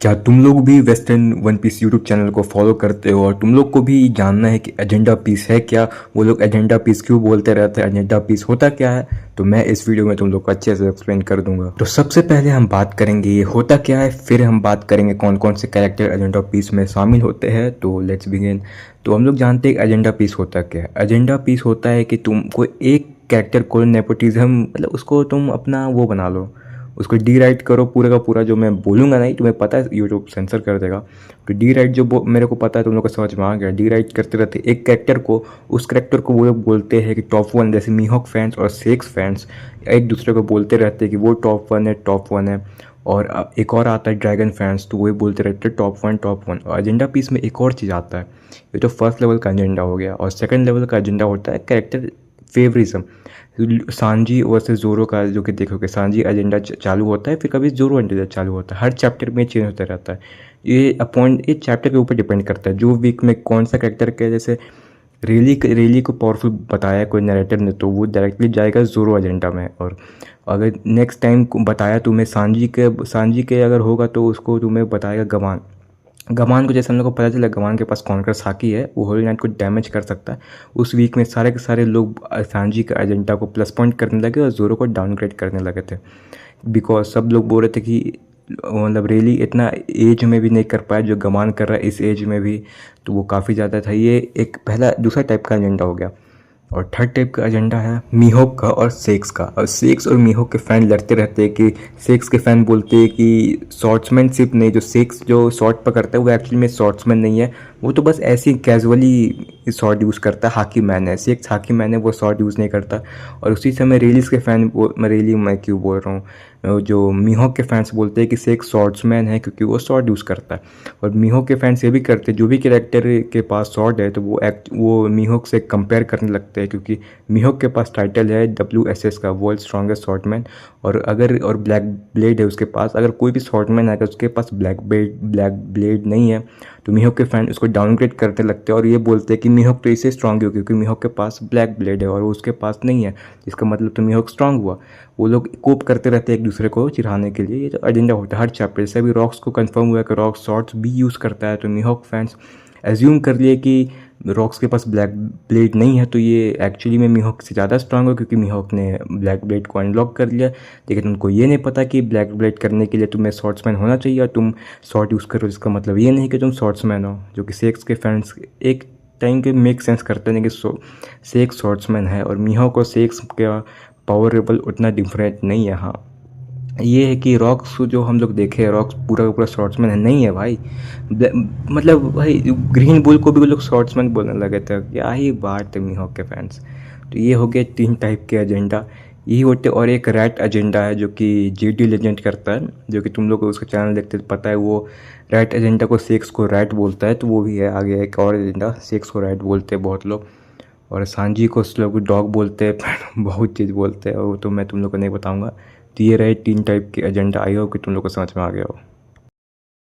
क्या तुम लोग भी western one piece YouTube channel को फॉलो करते हो और तुम लोग को भी जानना है कि एजेंडा पीस है क्या? वो लोग एजेंडा पीस क्यों बोलते रहते हैं? एजेंडा पीस होता क्या है? तो मैं इस वीडियो में तुम लोग को अच्छे से एक्सप्लेन कर दूंगा। तो सबसे पहले हम बात करेंगे ये होता क्या है, फिर हम बात करेंगे कौन कौन से कैरेक्टर एजेंडा पीस में शामिल होते हैं। तो लेट्स बिगिन। तो हम लोग जानते हैं एजेंडा पीस होता क्या है। एजेंडा पीस होता है कि तुमको एक कैरेक्टर को नेपोटिज्म, मतलब उसको तुम अपना वो बना लो, उसको डी राइट करो पूरे का पूरा। जो मैं बोलूँगा नहीं, तुम्हें पता है यूट्यूब सेंसर कर देगा। तो डी राइट जो मेरे को पता है, तुम लोग को समझ में आ गया। डी राइट करते रहते एक कैरेक्टर को, उस कैरेक्टर को वो लोग बोलते हैं कि टॉप वन। जैसे मीहॉक फैंस और सेक्स फैंस एक दूसरे को बोलते रहते हैं कि वो टॉप वन है, टॉप वन है। और एक और आता है ड्रैगन फैंस, तो वही बोलते रहते हैं टॉप वन, टॉप वन। और एजेंडा पीस में एक और चीज़ आता है। ये तो फर्स्ट लेवल का एजेंडा हो गया। और सेकंड लेवल का एजेंडा होता है कैरेक्टर फेवरिज्म। सांजी वर्सेस जोरो का जो कि देखोगे, सांजी एजेंडा चालू होता है, फिर कभी जोरो एजेंडा चालू होता है। हर चैप्टर में चेंज होता रहता है। ये चैप्टर के ऊपर डिपेंड करता है जो वीक में कौन सा कैरेक्टर के। जैसे रेली को पावरफुल बताया कोई नरेटर ने, तो वो डायरेक्टली जाएगा जोरो एजेंडा में। और अगर नेक्स्ट टाइम बताया तुम्हें सांजी के अगर होगा, तो उसको तुम्हें बताएगा गवान। गवान को जैसे हम लोग को पता चला, गवान के पास कॉन्कर साकी है, वो होली नाइट को डैमेज कर सकता है। उस वीक में सारे के सारे लोग सांजी का एजेंडा को प्लस पॉइंट करने लगे और जोरो को डाउनग्रेड करने लगे थे। बिकॉज सब लोग बोल रहे थे कि मतलब रियली इतना एज में भी नहीं कर पाया जो गवान कर रहा है इस एज में भी। तो वो काफ़ी ज़्यादा था। ये एक पहला दूसरा टाइप का एजेंडा हो गया। और थर्ड टाइप का एजेंडा है मीहोक का और सेक्स का। और सेक्स और मीहोक के फ़ैन लड़ते रहते हैं कि सेक्स के फ़ैन बोलते हैं कि शॉर्ट्समैनशिप नहीं, जो सेक्स जो शॉर्ट पकड़ता है वो एक्चुअली में शॉर्ट्समैन नहीं है, वो तो बस ऐसे ही कैजुअली शॉर्ट यूज़ करता है, हाकी मैन है। सेक्स हाकी मैन है, वो शॉर्ट यूज़ नहीं करता। और उसी समय रेलिस के फ़ैन, मैं क्यों बोल रहा हूँ, जो मीहोक के फैंस बोलते हैं कि सेक्स शॉर्ट्समैन है क्योंकि वो शॉर्ट यूज़ करता है। और मीहोक के फैंस ये भी करते हैं, जो भी कैरेक्टर के पास शॉर्ट है तो वो मीहोक से कंपेयर करने लगते हैं, क्योंकि मीहोक के पास टाइटल है WSS का, वर्ल्ड स्ट्रॉन्गेस्ट शॉर्टमैन। और ब्लैक ब्लेड है उसके पास। अगर कोई भी शॉर्टमैन आएगा उसके पास ब्लैक ब्लेड नहीं है, तो मीहोक के फैन उसको डाउनग्रेड करने लगते हैं और ये बोलते हैं कि मीहोक तो इससे स्ट्रांग हो क्योंकि मीहोक के पास ब्लैक ब्लेड है और वो उसके पास नहीं है, इसका मतलब तो मीहोक स्ट्रांग हुआ। वो लोग कोप करते रहते हैं एक दूसरे को चिढ़ाने के लिए। ये तो एजेंडा होता है हर चैप्टर से। अभी रॉक्स को कंफर्म हुआ कि रॉक्स शॉर्ट्स भी यूज़ करता है, तो मीहोक फैंस एज्यूम कर लिए कि रॉक्स के पास ब्लैक ब्लेड नहीं है, तो ये एक्चुअली में मीहोक से ज़्यादा स्ट्रांग हो क्योंकि मीहोक ने ब्लैक ब्लेड को अनलॉक कर लिया। लेकिन उनको ये नहीं पता कि ब्लैक ब्लेड करने के लिए तुम्हें शॉर्ट्समैन होना चाहिए और तुम शॉर्ट यूज़ करो, इसका मतलब ये नहीं कि तुम शॉर्ट्समैन हो। जो कि सेक्स के फैंस एक टाइम के मेक सेंस करते हैं कि सेक्स शॉर्ट्समैन है और मीहोक और सेक्स का पावर लेवल उतना डिफरेंट नहीं है। हाँ, ये है कि रॉक्स जो हम लोग देखे, रॉक्स पूरा का पूरा शॉर्ट्समैन नहीं है भाई। मतलब भाई ग्रीन बुल को भी वो लोग शॉर्ट्समैन बोलने लगे थे। क्या ही बात है मीहोक के फैंस। तो ये हो गया 3 टाइप के एजेंडा, यही होते। और एक रैट एजेंडा है जो कि GD लेजेंड करता है, जो कि तुम लोग को उसका चैनल देखते तो पता है। वो रैट एजेंडा को सेक्स को रैट बोलता है, तो वो भी है आगे एक और एजेंडा, सेक्स को रैट बोलते हैं बहुत लोग। और सांजी को लोग डॉग बोलते हैं बहुत चीज़ बोलते हैं, वो तो मैं तुम लोग को नहीं बताऊंगा। तो ये रहे 3 टाइप के एजेंडा। आई होप कि तुम लोग को समझ में आ गया हो।